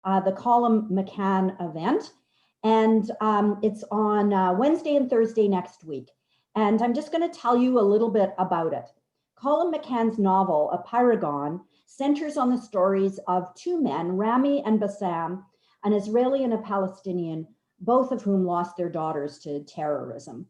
the Colum McCann event. And it's on Wednesday and Thursday next week. And I'm just going to tell you a little bit about it. Colum McCann's novel, A Paragon, centers on the stories of two men, Rami and Bassam, an Israeli and a Palestinian, both of whom lost their daughters to terrorism.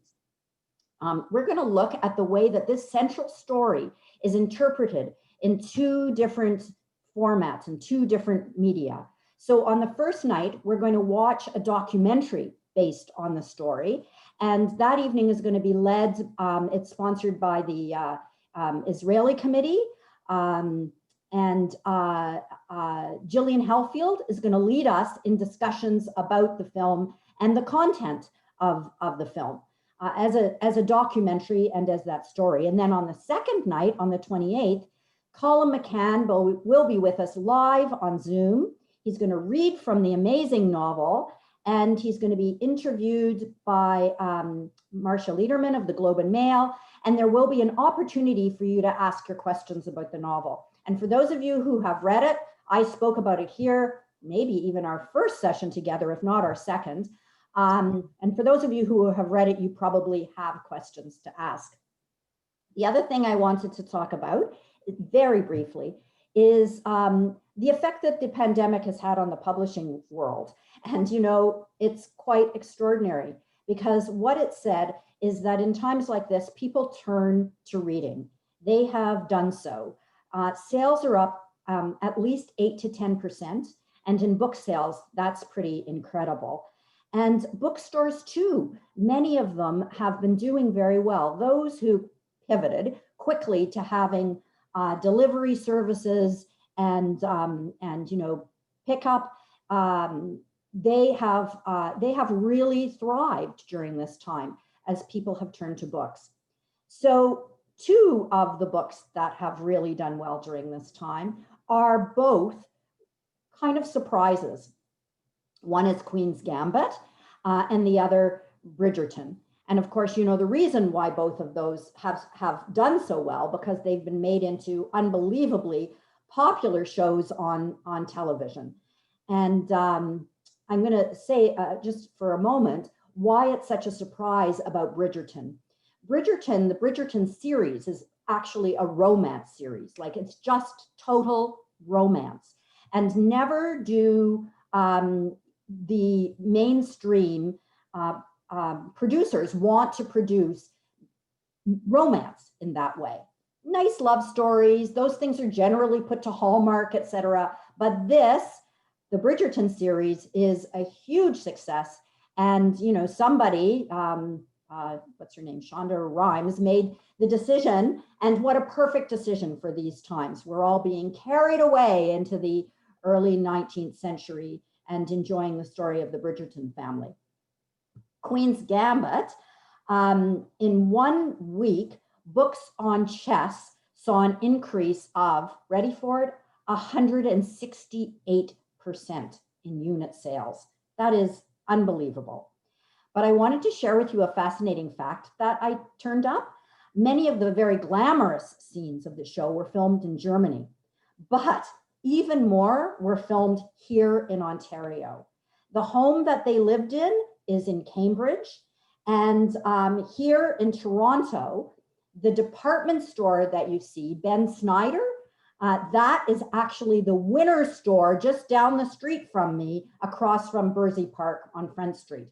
We're going to look at the way that this central story is interpreted in two different formats and two different media. So on the first night, we're going to watch a documentary based on the story. And that evening is going to be led, it's sponsored by the Israeli Committee. And Gillian Hellfield is going to lead us in discussions about the film and the content of the film as a documentary and as that story. And then on the second night, on the 28th, Colum McCann will be with us live on Zoom. He's going to read from the amazing novel, and he's going to be interviewed by Marcia Lederman of the Globe and Mail, and there will be an opportunity for you to ask your questions about the novel. And for those of you who have read it, I spoke about it here, maybe even our first session together, if not our second. And for those of you who have read it, you probably have questions to ask. The other thing I wanted to talk about, very briefly, is the effect that the pandemic has had on the publishing world. And you know, it's quite extraordinary, because what it said is that in times like this, people turn to reading. They have done so. Sales are up at least 8 to 10%. And in book sales, that's pretty incredible. And bookstores too, many of them have been doing very well. Those who pivoted quickly to having delivery services and you know, pickup, they have really thrived during this time as people have turned to books. So two of the books that have really done well during this time are both kind of surprises. One is Queen's Gambit and the other Bridgerton. And of course, you know, the reason why both of those have done so well, because they've been made into unbelievably popular shows on television. And I'm going to say just for a moment why it's such a surprise about Bridgerton. The Bridgerton series is actually a romance series. Like, it's just total romance. And never do the mainstream producers want to produce romance in that way. Nice love stories, those things are generally put to Hallmark, etc. But this, the Bridgerton series, is a huge success. And you know, somebody, what's her name, Shonda Rhimes, made the decision, and what a perfect decision for these times. We're all being carried away into the early 19th century and enjoying the story of the Bridgerton family. Queen's Gambit, in 1 week, books on chess saw an increase of, ready for it, 168% in unit sales. That is unbelievable. But I wanted to share with you a fascinating fact that I turned up. Many of the very glamorous scenes of the show were filmed in Germany, but even more were filmed here in Ontario. The home that they lived in is in Cambridge, and here in Toronto, the department store that you see, Ben Snyder, that is actually the Winner store just down the street from me, across from Bursey Park on Front Street.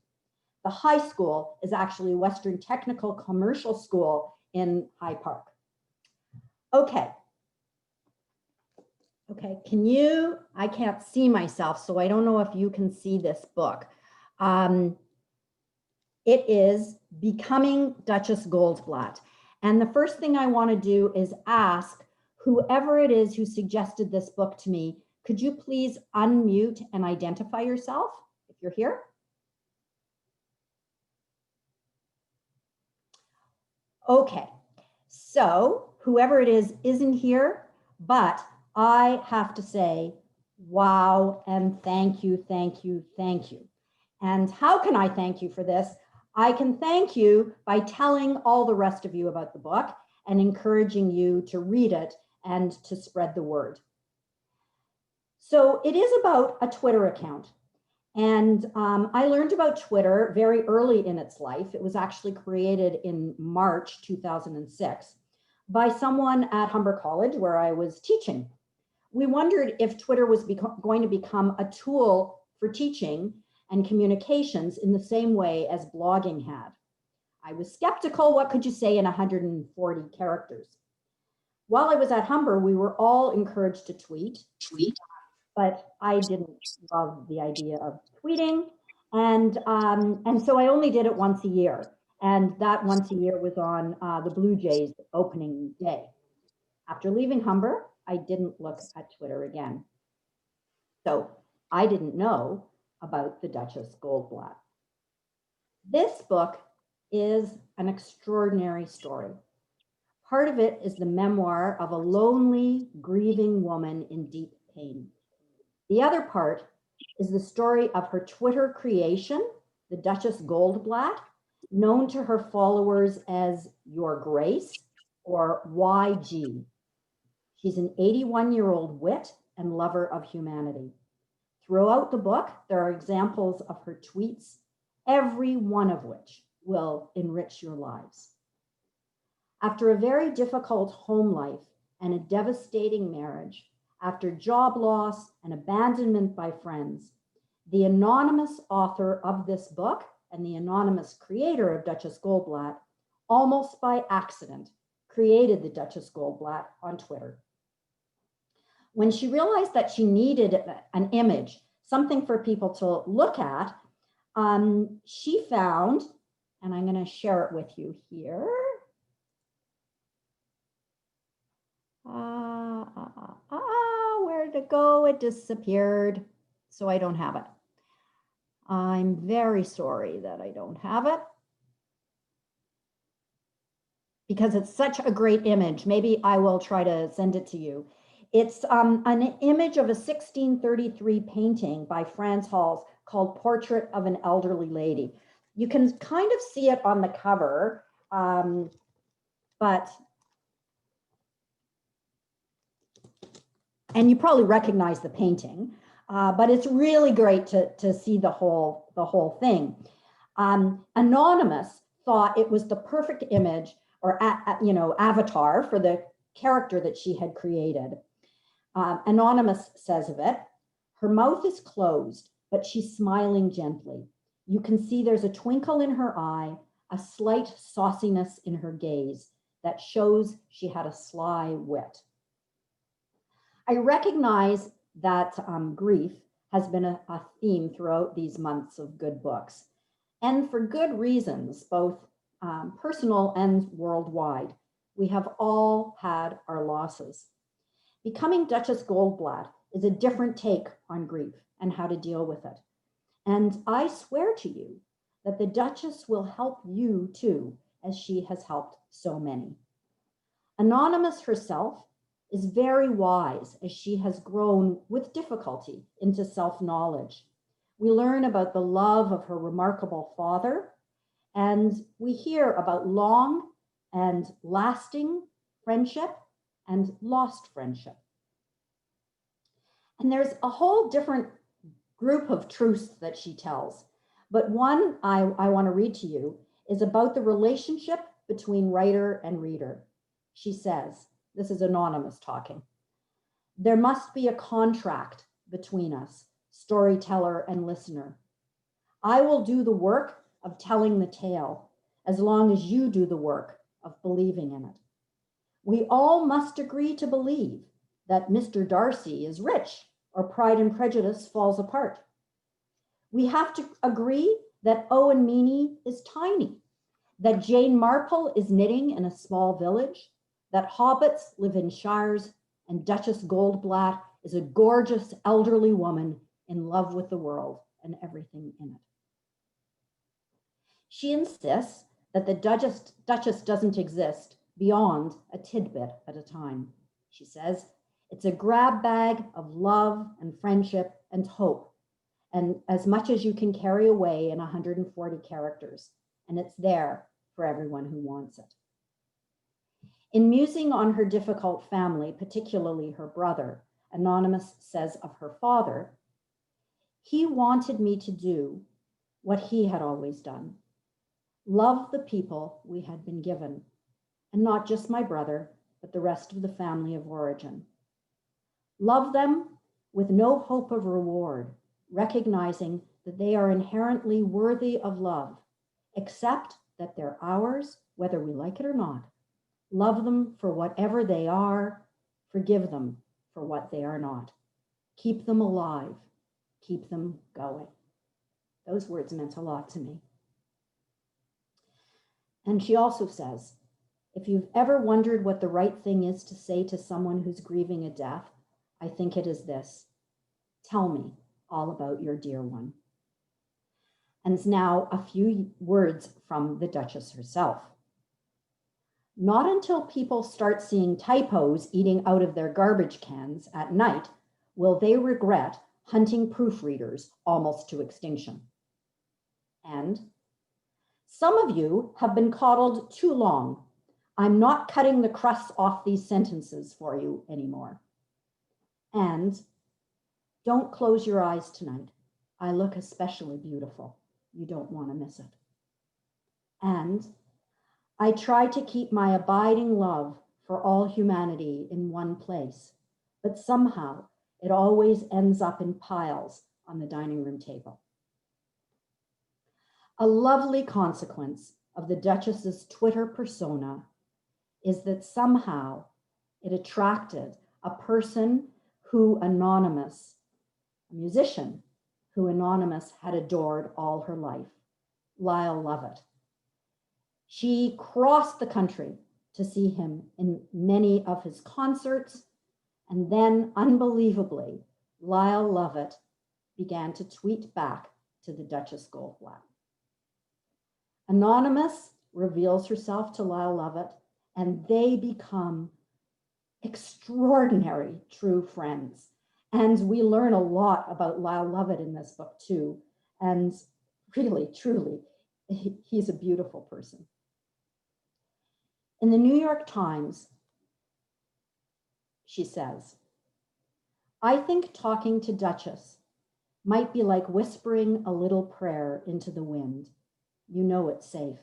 The high school is actually Western Technical Commercial School in High Park. Okay, can you, I can't see myself, so I don't know if you can see this book. It is Becoming Duchess Goldblatt. And the first thing I want to do is ask whoever it is who suggested this book to me, could you please unmute and identify yourself if you're here? Okay, so whoever it is isn't here, but I have to say, wow, and thank you, thank you, thank you. And how can I thank you for this? I can thank you by telling all the rest of you about the book and encouraging you to read it and to spread the word. So it is about a Twitter account. And I learned about Twitter very early in its life. It was actually created in March 2006 by someone at Humber College where I was teaching. We wondered if Twitter was going to become a tool for teaching and communications in the same way as blogging had. I was skeptical. What could you say in 140 characters? While I was at Humber, we were all encouraged to tweet, but I didn't love the idea of tweeting. And so I only did it once a year. And that once a year was on the Blue Jays opening day. After leaving Humber, I didn't look at Twitter again. So I didn't know about the Duchess Goldblatt. This book is an extraordinary story. Part of it is the memoir of a lonely, grieving woman in deep pain. The other part is the story of her Twitter creation, the Duchess Goldblatt, known to her followers as Your Grace or YG. She's an 81-year-old wit and lover of humanity. Throughout the book, there are examples of her tweets, every one of which will enrich your lives. After a very difficult home life and a devastating marriage, after job loss and abandonment by friends, the anonymous author of this book and the anonymous creator of Duchess Goldblatt, almost by accident, created the Duchess Goldblatt on Twitter. When she realized that she needed an image, something for people to look at, she found, and I'm going to share it with you here. Where did it go? It disappeared. So I don't have it. I'm very sorry that I don't have it, because it's such a great image. Maybe I will try to send it to you. It's an image of a 1633 painting by Frans Hals called Portrait of an Elderly Lady. You can kind of see it on the cover, and you probably recognize the painting, but it's really great to see the whole thing. Anonymous thought it was the perfect image or avatar for the character that she had created. Anonymous says of it, her mouth is closed, but she's smiling gently. You can see there's a twinkle in her eye, a slight sauciness in her gaze that shows she had a sly wit. I recognize that grief has been a theme throughout these months of good books, and for good reasons, both personal and worldwide. We have all had our losses. Becoming Duchess Goldblatt is a different take on grief and how to deal with it. And I swear to you that the Duchess will help you too, as she has helped so many. Anonymous herself is very wise as she has grown with difficulty into self-knowledge. We learn about the love of her remarkable father, and we hear about long and lasting friendship and lost friendship. And there's a whole different group of truths that she tells, but one I want to read to you is about the relationship between writer and reader. She says, this is Anonymous talking, there must be a contract between us, storyteller and listener. I will do the work of telling the tale as long as you do the work of believing in it. We all must agree to believe that Mr. Darcy is rich or Pride and Prejudice falls apart. We have to agree that Owen Meany is tiny, that Jane Marple is knitting in a small village, that hobbits live in shires, and Duchess Goldblatt is a gorgeous elderly woman in love with the world and everything in it. She insists that the Duchess doesn't exist beyond a tidbit at a time. She says, it's a grab bag of love and friendship and hope, and as much as you can carry away in 140 characters, and it's there for everyone who wants it. In musing on her difficult family, particularly her brother, Anonymous says of her father, "He wanted me to do what he had always done, love the people we had been given, and not just my brother, but the rest of the family of origin. Love them with no hope of reward, recognizing that they are inherently worthy of love, accept that they're ours, whether we like it or not. Love them for whatever they are, forgive them for what they are not. Keep them alive, keep them going." Those words meant a lot to me. And she also says, "If you've ever wondered what the right thing is to say to someone who's grieving a death, I think it is this: tell me all about your dear one." And now a few words from the Duchess herself. "Not until people start seeing typos eating out of their garbage cans at night will they regret hunting proofreaders almost to extinction." And, "Some of you have been coddled too long. I'm not cutting the crusts off these sentences for you anymore." And, "Don't close your eyes tonight. I look especially beautiful. You don't want to miss it." And, "I try to keep my abiding love for all humanity in one place, but somehow it always ends up in piles on the dining room table." A lovely consequence of the Duchess's Twitter persona is that somehow it attracted a person who Anonymous, a musician who Anonymous had adored all her life, Lyle Lovett. She crossed the country to see him in many of his concerts, and then, unbelievably, Lyle Lovett began to tweet back to the Duchess Goldblatt. Anonymous reveals herself to Lyle Lovett, and they become extraordinary true friends. And we learn a lot about Lyle Lovett in this book too. And really, truly, he's a beautiful person. In the New York Times, she says, "I think talking to Duchess might be like whispering a little prayer into the wind. You know it's safe."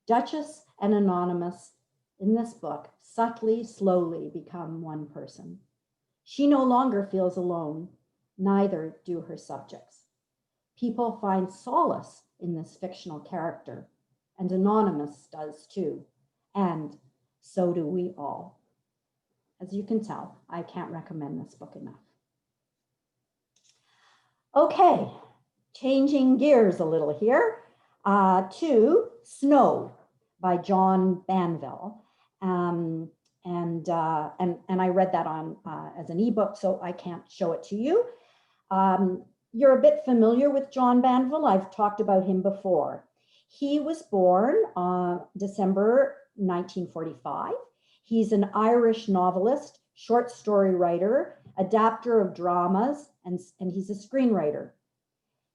Duchess and Anonymous in this book subtly, slowly become one person. She no longer feels alone, neither do her subjects. People find solace in this fictional character, and Anonymous does too, and so do we all. As you can tell, I can't recommend this book enough. Okay, changing gears a little here to Snow by John Banville. And I read that on as an ebook, so I can't show it to you. You're a bit familiar with John Banville. I've talked about him before. He was born on December 1945. He's an Irish novelist, short story writer, adapter of dramas, and he's a screenwriter.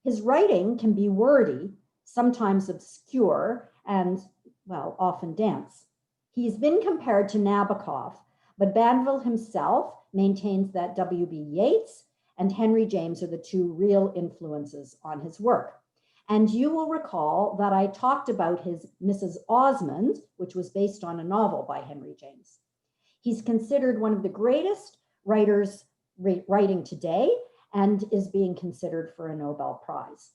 His writing can be wordy, sometimes obscure, and, well, often dense. He's been compared to Nabokov, but Banville himself maintains that W.B. Yeats and Henry James are the two real influences on his work. And you will recall that I talked about his Mrs. Osmond, which was based on a novel by Henry James. He's considered one of the greatest writers writing today and is being considered for a Nobel Prize.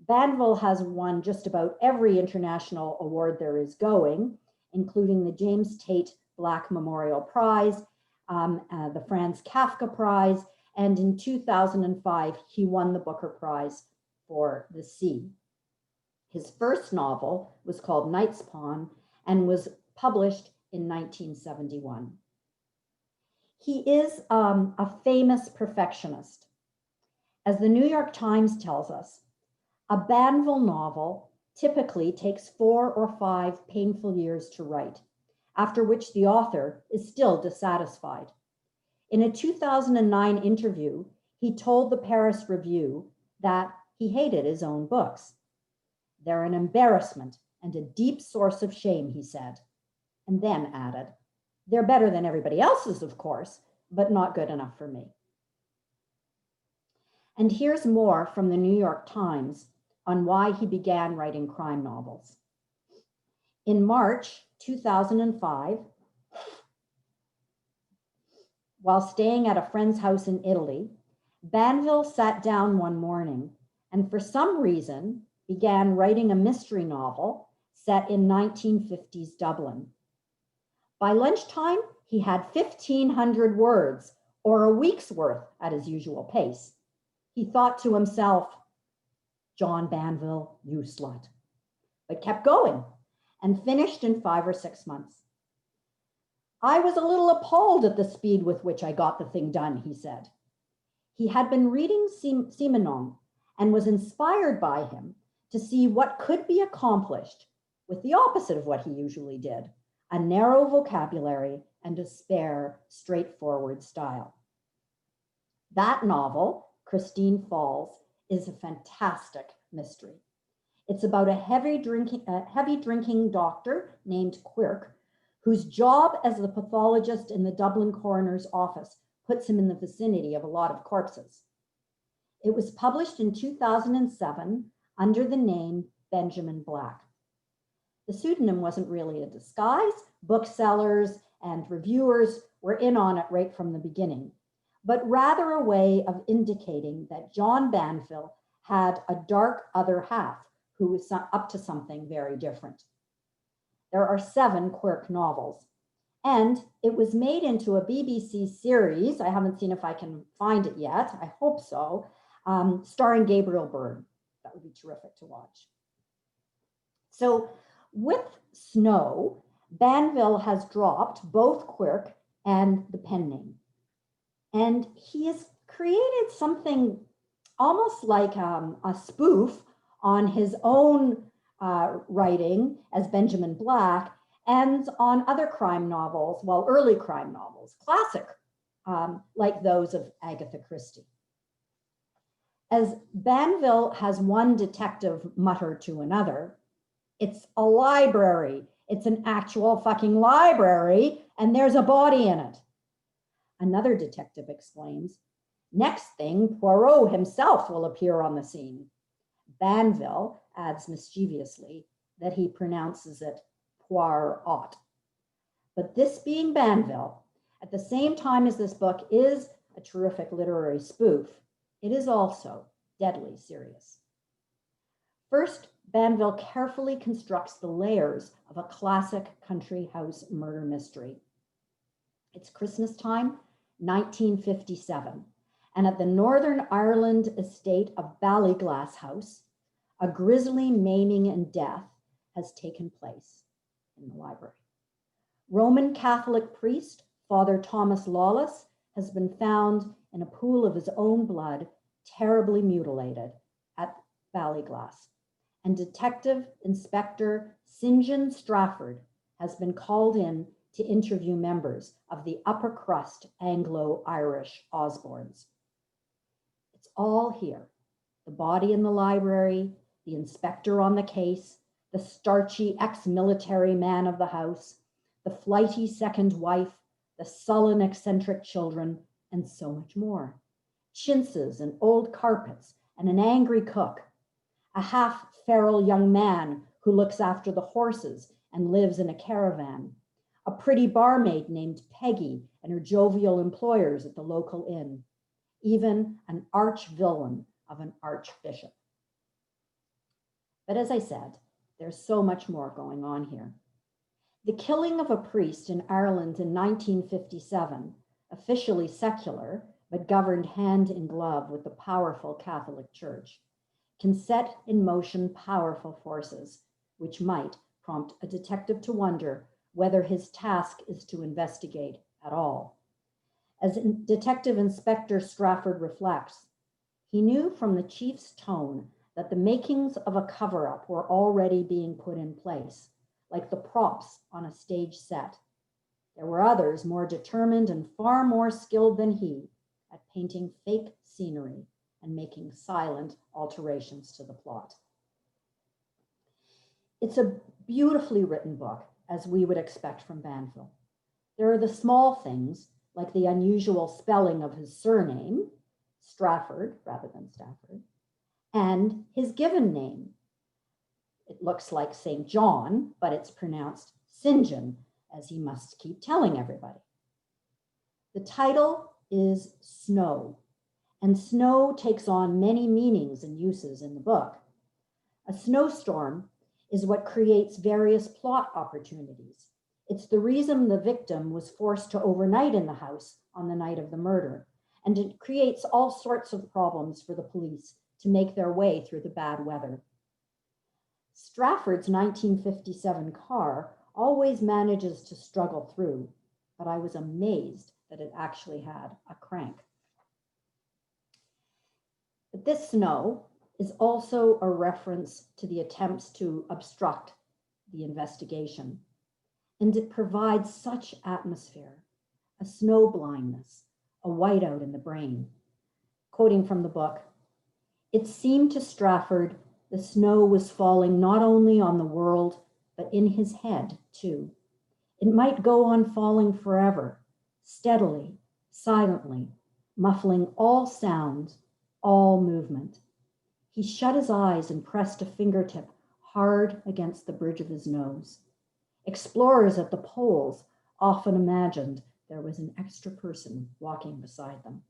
Banville has won just about every international award there is going, including the James Tate Black Memorial Prize, the Franz Kafka Prize, and in 2005, he won the Booker Prize for The Sea. His first novel was called Night's Pawn and was published in 1971. He is a famous perfectionist. As the New York Times tells us, a Banville novel typically takes 4 or 5 painful years to write, after which the author is still dissatisfied. In a 2009 interview, he told the Paris Review that he hated his own books. "They're an embarrassment and a deep source of shame," he said, and then added, "They're better than everybody else's, of course, but not good enough for me. And here's more from the New York Times on why he began writing crime novels. In March 2005, while staying at a friend's house in Italy, Banville sat down one morning and for some reason began writing a mystery novel set in 1950s Dublin. By lunchtime, he had 1,500 words, or a week's worth at his usual pace. He thought to himself, "John Banville, you slut," but kept going and finished in 5 or 6 months. "I was a little appalled at the speed with which I got the thing done," he said. He had been reading Simenon and was inspired by him to see what could be accomplished with the opposite of what he usually did, a narrow vocabulary and a spare, straightforward style. That novel, Christine Falls, is a fantastic mystery. It's about a heavy drinking doctor named Quirk, whose job as the pathologist in the Dublin coroner's office puts him in the vicinity of a lot of corpses. It was published in 2007 under the name Benjamin Black. The pseudonym wasn't really a disguise. Booksellers and reviewers were in on it right from the beginning, but rather a way of indicating that John Banville had a dark other half who was up to something very different. There are 7 Quirk novels, and it was made into a BBC series. I haven't seen if I can find it yet. I hope so, starring Gabriel Byrne. That would be terrific to watch. So with Snow, Banville has dropped both Quirk and the pen name. And he has created something almost like a spoof on his own writing as Benjamin Black and on other crime novels, well, early crime novels, classic, like those of Agatha Christie. As Banville has one detective mutter to another, "It's a library. It's an actual fucking library, and there's a body in it." Another detective exclaims, "Next thing, Poirot himself will appear on the scene." Banville adds mischievously that he pronounces it Poirot. But this being Banville, at the same time as this book is a terrific literary spoof, it is also deadly serious. First, Banville carefully constructs the layers of a classic country house murder mystery. It's Christmas time, 1957, and at the Northern Ireland estate of Ballyglass House, a grisly maiming and death has taken place in the library. Roman Catholic priest, Father Thomas Lawless, has been found in a pool of his own blood, terribly mutilated at Ballyglass. And Detective Inspector St. John Strafford has been called in to interview members of the upper crust Anglo-Irish Osbornes. It's all here. The body in the library, the inspector on the case, the starchy ex-military man of the house, the flighty second wife, the sullen eccentric children, and so much more. Chintzes and old carpets and an angry cook, a half-feral young man who looks after the horses and lives in a caravan, a pretty barmaid named Peggy and her jovial employers at the local inn, even an arch-villain of an archbishop. But as I said, there's so much more going on here. The killing of a priest in Ireland in 1957, officially secular, but governed hand in glove with the powerful Catholic Church, can set in motion powerful forces, which might prompt a detective to wonder whether his task is to investigate at all. As Detective Inspector Strafford reflects, he knew from the chief's tone that the makings of a cover-up were already being put in place, like the props on a stage set. There were others more determined and far more skilled than he at painting fake scenery and making silent alterations to the plot. It's a beautifully written book, as we would expect from Banville. There are the small things, like the unusual spelling of his surname, Strafford rather than Stafford, and his given name. It looks like St. John, but it's pronounced St. John, as he must keep telling everybody. The title is Snow, and snow takes on many meanings and uses in the book. A snowstorm is what creates various plot opportunities. It's the reason the victim was forced to overnight in the house on the night of the murder, and it creates all sorts of problems for the police to make their way through the bad weather. Strafford's 1957 car always manages to struggle through, but I was amazed that it actually had a crank. But this snow is also a reference to the attempts to obstruct the investigation. And it provides such atmosphere, a snow blindness, a whiteout in the brain. Quoting from the book, "It seemed to Strafford the snow was falling not only on the world, but in his head too. It might go on falling forever, steadily, silently, muffling all sound, all movement. He shut his eyes and pressed a fingertip hard against the bridge of his nose. Explorers at the poles often imagined there was an extra person walking beside them."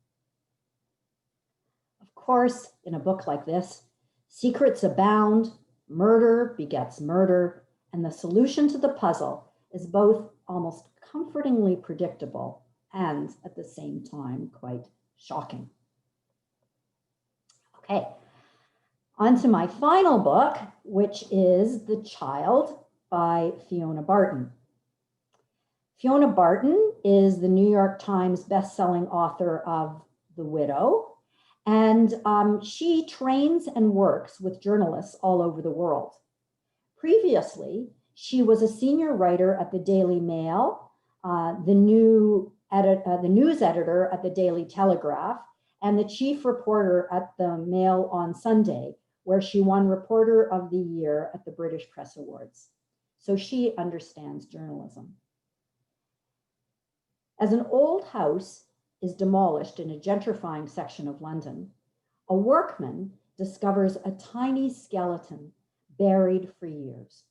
Of course, in a book like this, secrets abound, murder begets murder, and the solution to the puzzle is both almost comfortingly predictable and at the same time quite shocking. Okay, on to my final book, which is The Child by Fiona Barton. Fiona Barton is the New York Times bestselling author of The Widow, and she trains and works with journalists all over the world. Previously, she was a senior writer at the Daily Mail, the news editor at the Daily Telegraph, and the chief reporter at the Mail on Sunday, where she won Reporter of the Year at the British Press Awards. So she understands journalism. As an old house is demolished in a gentrifying section of London, a workman discovers a tiny skeleton buried for years.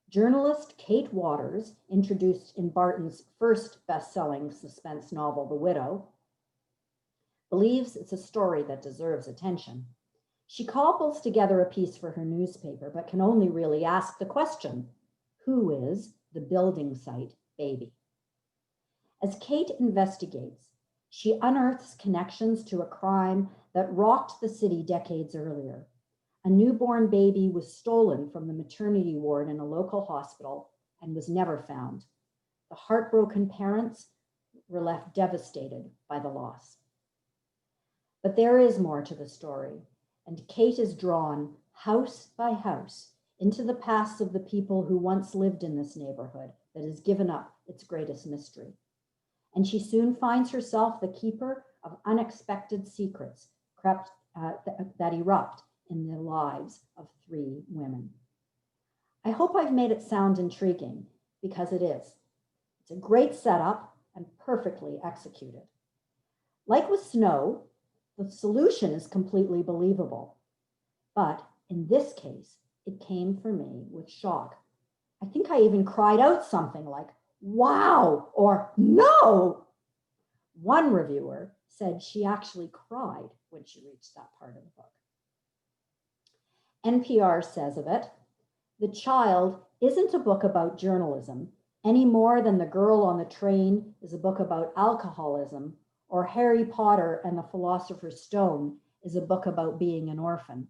Journalist Kate Waters, introduced in Barton's first best-selling suspense novel, The Widow, believes it's a story that deserves attention. She cobbles together a piece for her newspaper, but can only really ask the question, who is the building site baby? As Kate investigates, she unearths connections to a crime that rocked the city decades earlier. A newborn baby was stolen from the maternity ward in a local hospital and was never found. The heartbroken parents were left devastated by the loss. But there is more to the story, and Kate is drawn house by house into the pasts of the people who once lived in this neighborhood that has given up its greatest mystery. And she soon finds herself the keeper of unexpected secrets that erupt in the lives of 3 women. I hope I've made it sound intriguing, because it is. It's a great setup and perfectly executed. Like with Snow, the solution is completely believable. But in this case, it came for me with shock. I think I even cried out something like, "Wow," or "No." One reviewer said she actually cried when she reached that part of the book. NPR says of it, "The Child isn't a book about journalism any more than The Girl on the Train is a book about alcoholism, or Harry Potter and the Philosopher's Stone is a book about being an orphan."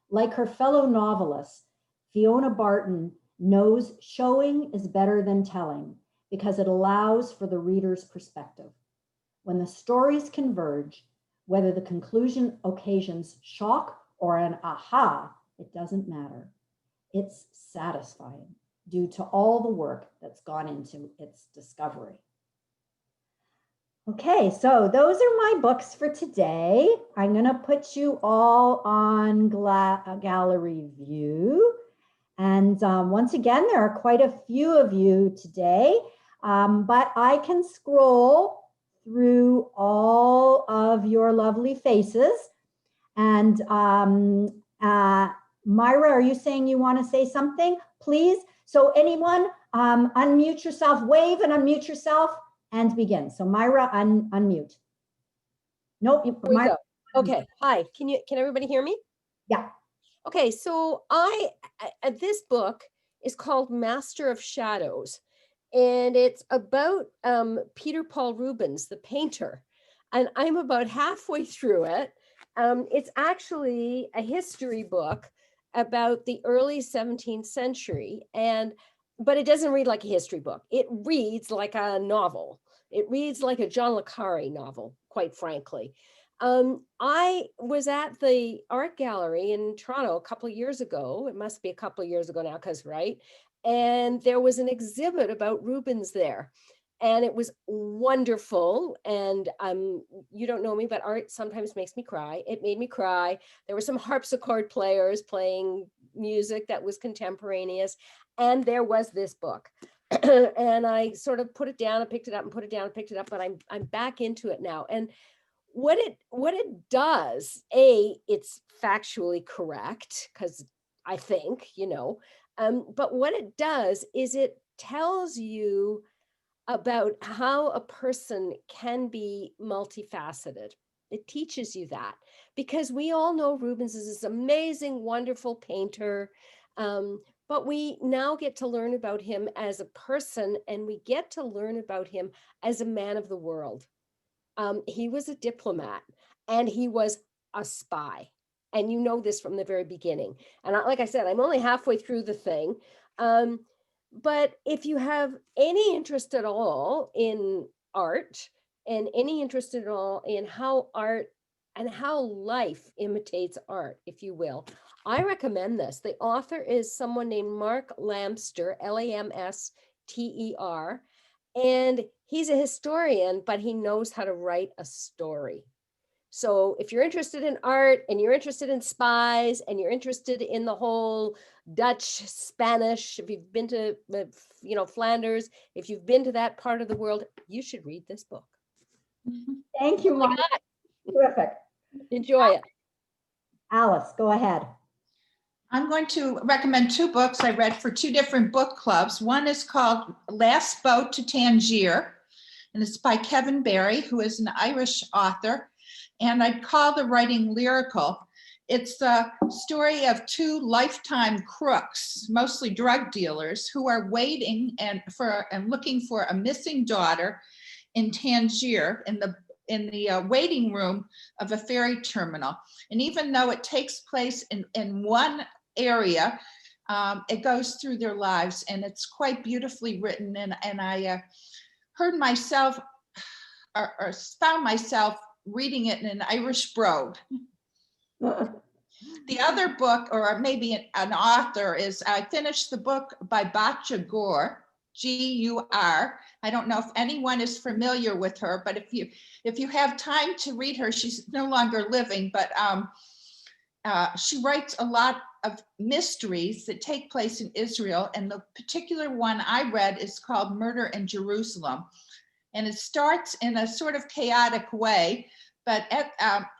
Like her fellow novelists, Fiona Barton knows showing is better than telling because it allows for the reader's perspective. When the stories converge, whether the conclusion occasions shock or an aha, it doesn't matter. It's satisfying due to all the work that's gone into its discovery. Okay, so those are my books for today. I'm going to put you all on gallery view. And once again, there are quite a few of you today, but I can scroll through all of your lovely faces. And Myra, are you saying you want to say something? Please. So anyone, unmute yourself, wave and unmute yourself and begin. So Myra, unmute. Nope. Here we go. Okay. Hi. Can everybody hear me? Yeah. Okay. So this book is called Master of Shadows, and it's about Peter Paul Rubens, the painter. And I'm about halfway through it. It's actually a history book about the early 17th century, but it doesn't read like a history book. It reads like a novel. It reads like a John le Carré novel, quite frankly. I was at the art gallery in Toronto a couple of years ago. It must be a couple of years ago now, right? And there was an exhibit about Rubens there. And it was wonderful. And you don't know me, but art sometimes makes me cry. It made me cry. There were some harpsichord players playing music that was contemporaneous. And there was this book. And I sort of put it down and picked it up and put it down and picked it up, but I'm back into it now. And what it does, it's factually correct, because I think, but what it does is it tells you about how a person can be multifaceted. It teaches you that, because we all know Rubens is this amazing, wonderful painter, but we now get to learn about him as a person, and we get to learn about him as a man of the world. He was a diplomat, and he was a spy. And you know this from the very beginning. And like I said, I'm only halfway through the thing. But if you have any interest at all in art, and any interest at all in how art and how life imitates art, if you will, I recommend this. The author is someone named Mark Lamster, Lamster, and he's a historian, but he knows how to write a story. So if you're interested in art, and you're interested in spies, and you're interested in the whole Dutch, Spanish, if you've been to, Flanders, if you've been to that part of the world, you should read this book. Thank you, Mark. Terrific. Enjoy it. Alice, go ahead. I'm going to recommend two books I read for two different book clubs. One is called Last Boat to Tangier, and it's by Kevin Barry, who is an Irish author. And I'd call the writing lyrical. It's the story of two lifetime crooks, mostly drug dealers, who are waiting and looking for a missing daughter in Tangier, in the waiting room of a ferry terminal. And even though it takes place in one area, it goes through their lives, and it's quite beautifully written. And I heard myself, or found myself reading it in an Irish brogue. The other book, or maybe an author, is I finished the book by Batya Gur, G-U-R. I don't know if anyone is familiar with her, but if you have time to read her, she's no longer living, but she writes a lot of mysteries that take place in Israel. And the particular one I read is called Murder in Jerusalem. And it starts in a sort of chaotic way, but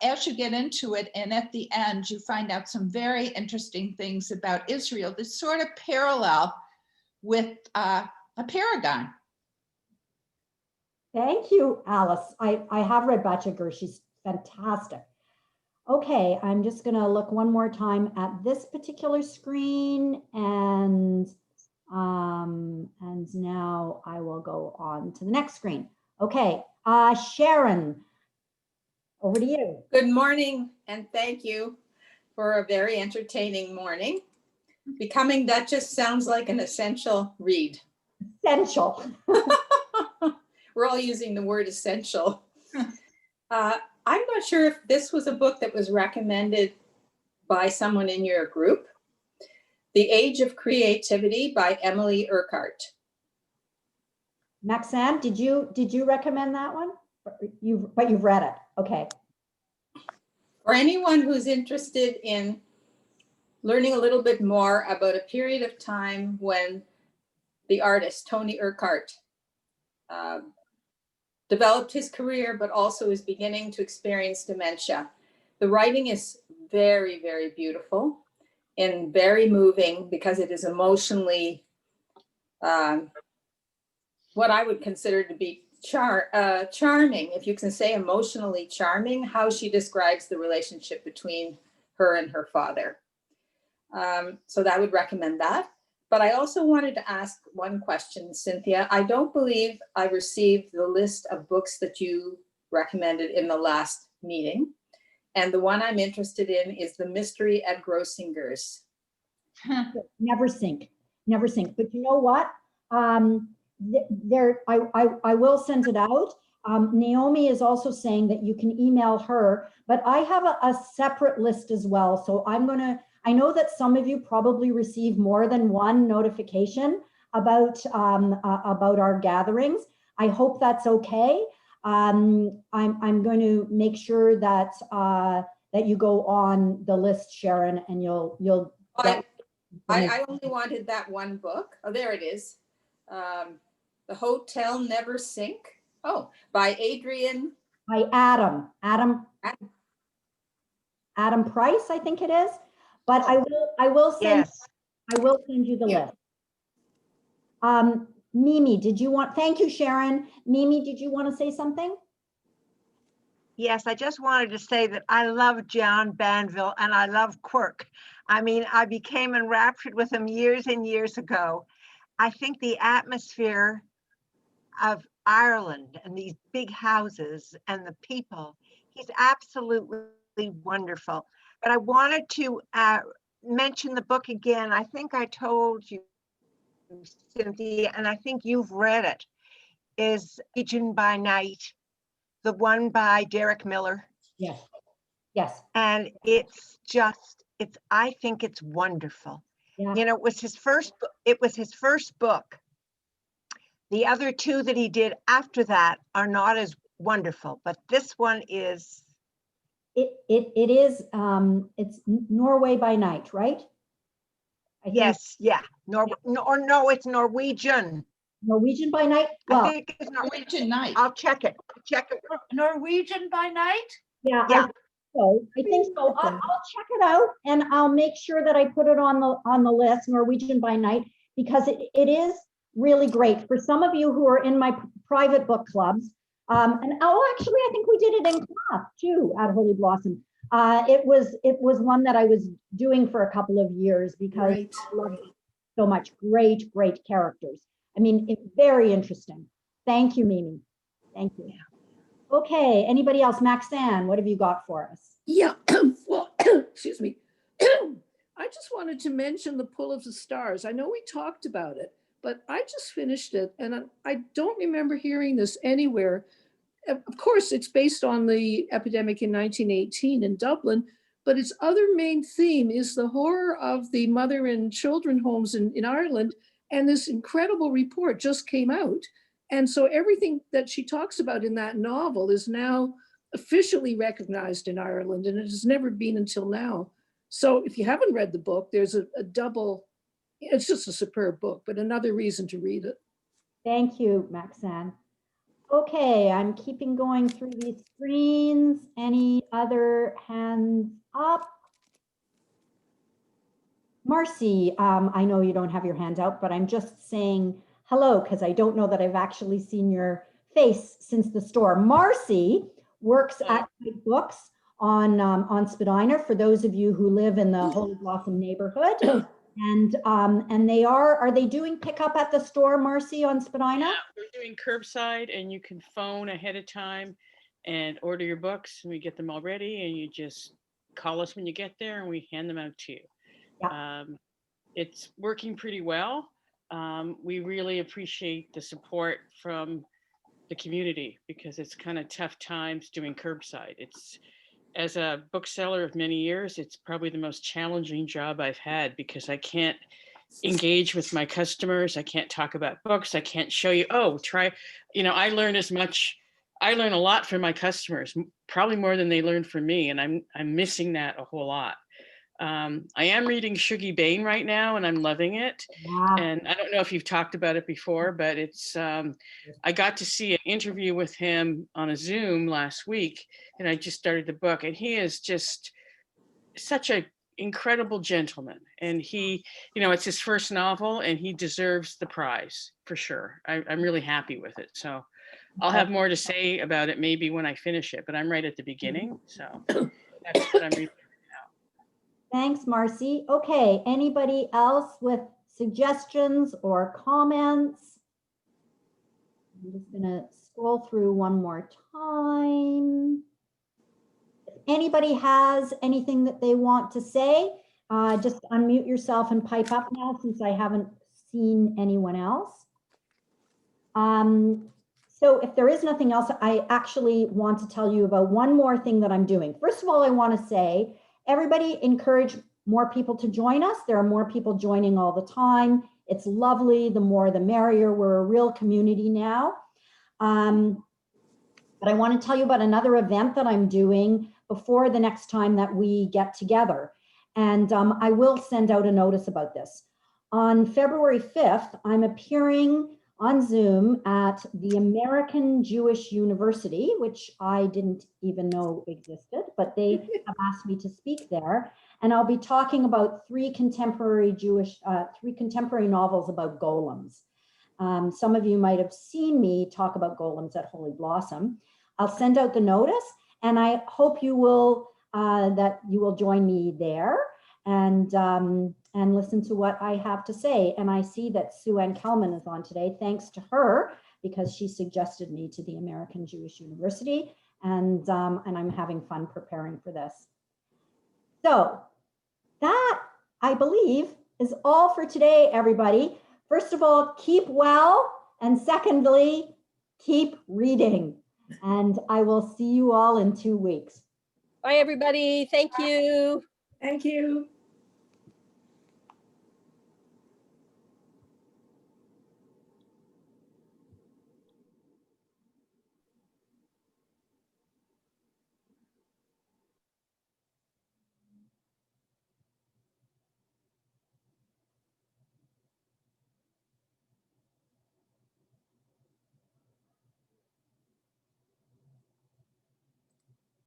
as you get into it, and at the end, you find out some very interesting things about Israel that sort of parallel with a paragon. Thank you, Alice. I have read Batya Gur. She's fantastic. Okay, I'm just going to look one more time at this particular screen, and now I will go on to the next screen. Okay, Sharon, over to you. Good morning, and thank you for a very entertaining morning. Becoming Duchess sounds like an essential read. Essential. We're all using the word essential. I'm not sure if this was a book that was recommended by someone in your group. The Age of Creativity by Emily Ercart. Maxime, did you recommend that one? But you've read it. Okay. For anyone who's interested in learning a little bit more about a period of time when the artist, Tony Ercart, developed his career, but also is beginning to experience dementia. The writing is very, very beautiful and very moving because it is emotionally what I would consider to be charming, if you can say emotionally charming, how she describes the relationship between her and her father. So I would recommend that. But I also wanted to ask one question, Cynthia. I don't believe I received the list of books that you recommended in the last meeting. And the one I'm interested in is The Mystery at Grossinger's. Never sink, never sink. But you know what? I will send it out. Naomi is also saying that you can email her, but I have a separate list as well. So I know that some of you probably receive more than one notification about our gatherings. I hope that's okay. I'm going to make sure that that you go on the list, Sharon, and you'll. I only wanted that one book. Oh, there it is. The Hotel Never Sink. Oh, by Adrian. By Adam Price, I think it is. But I will send. Yes. I will send you the list. Mimi, thank you, Sharon. Mimi, did you want to say something? Yes, I just wanted to say that I love John Banville and I love Quirk. I mean, I became enraptured with him years and years ago. I think the atmosphere of Ireland and these big houses and the people, he's absolutely wonderful. But I wanted to mention the book again. I think I told you, Cynthia, and I think you've read it, is Legion by Night, the one by Derek Miller. Yes. Yes. And I think it's wonderful. Yeah. You know, it was his first book. The other two that he did after that are not as wonderful, but this one is. It is, it's Norway by Night, right? Yes, yeah. No, it's Norwegian. Norwegian by Night? Well, I think it's Norwegian Night. I'll check it. Norwegian by Night? yeah, Yeah. I think so. I'll check it out and I'll make sure that I put it on the list, Norwegian by Night, because it is really great. For some of you who are in my private book clubs, and actually, I think we did it in class too at Holy Blossom. It was one that I was doing for a couple of years because I loved it so much. Great characters. I mean, it's very interesting. Thank you, Mimi. Thank you. Okay, anybody else? Maxanne, what have you got for us? Yeah, well, excuse me. I just wanted to mention The Pull of the Stars. I know we talked about it, but I just finished it and I don't remember hearing this anywhere. Of course, it's based on the epidemic in 1918 in Dublin, but its other main theme is the horror of the mother and children homes in Ireland. And this incredible report just came out. And so everything that she talks about in that novel is now officially recognized in Ireland, and it has never been until now. So if you haven't read the book, there's a double, it's just a superb book, but another reason to read it. Thank you, Maxanne. Okay, I'm keeping going through these screens. Any other hands up? Marcy, I know you don't have your hand out, but I'm just saying hello because I don't know that I've actually seen your face since the store. Marcy works at Books on Spadina, for those of you who live in the Holy Blossom neighborhood. And are they doing pickup at the store, Marcy, on Spadina? Yeah, we're doing curbside, and you can phone ahead of time and order your books, and we get them all ready, and you just call us when you get there and we hand them out to you. Yeah. It's working pretty well. We really appreciate the support from the community because it's kind of tough times doing curbside. It's, as a bookseller of many years, it's probably the most challenging job I've had because I can't engage with my customers. I can't talk about books. I can't show you, try, I learn a lot from my customers, probably more than they learn from me. And I'm missing that a whole lot. I am reading Shuggie Bain right now, and I'm loving it. Yeah. And I don't know if you've talked about it before, but it's I got to see an interview with him on a Zoom last week, and I just started the book, and he is just such an incredible gentleman. And he, it's his first novel, and he deserves the prize for sure. I'm really happy with it. So I'll have more to say about it maybe when I finish it, but I'm right at the beginning. So that's what I'm reading. Thanks, Marcy. Okay, anybody else with suggestions or comments? I'm just gonna scroll through one more time. If anybody has anything that they want to say, just unmute yourself and pipe up now since I haven't seen anyone else. So if there is nothing else, I actually want to tell you about one more thing that I'm doing. First of all, I want to say, everybody encourage more people to join us. There are more people joining all the time. It's lovely. The more, the merrier. We're a real community now. But I want to tell you about another event that I'm doing before the next time that we get together. And I will send out a notice about this. On February 5th, I'm appearing on Zoom at the American Jewish University, which I didn't even know existed, but they have asked me to speak there. And I'll be talking about three contemporary novels about golems. Some of you might have seen me talk about golems at Holy Blossom. I'll send out the notice, and I hope you will that you will join me there and listen to what I have to say. And I see that Sue Ann Kelman is on today. Thanks to her, because she suggested me to the American Jewish University, and I'm having fun preparing for this. So that, I believe, is all for today, everybody. First of all, keep well, and secondly, keep reading. And I will see you all in 2 weeks. Bye, everybody. Thank you. Thank you.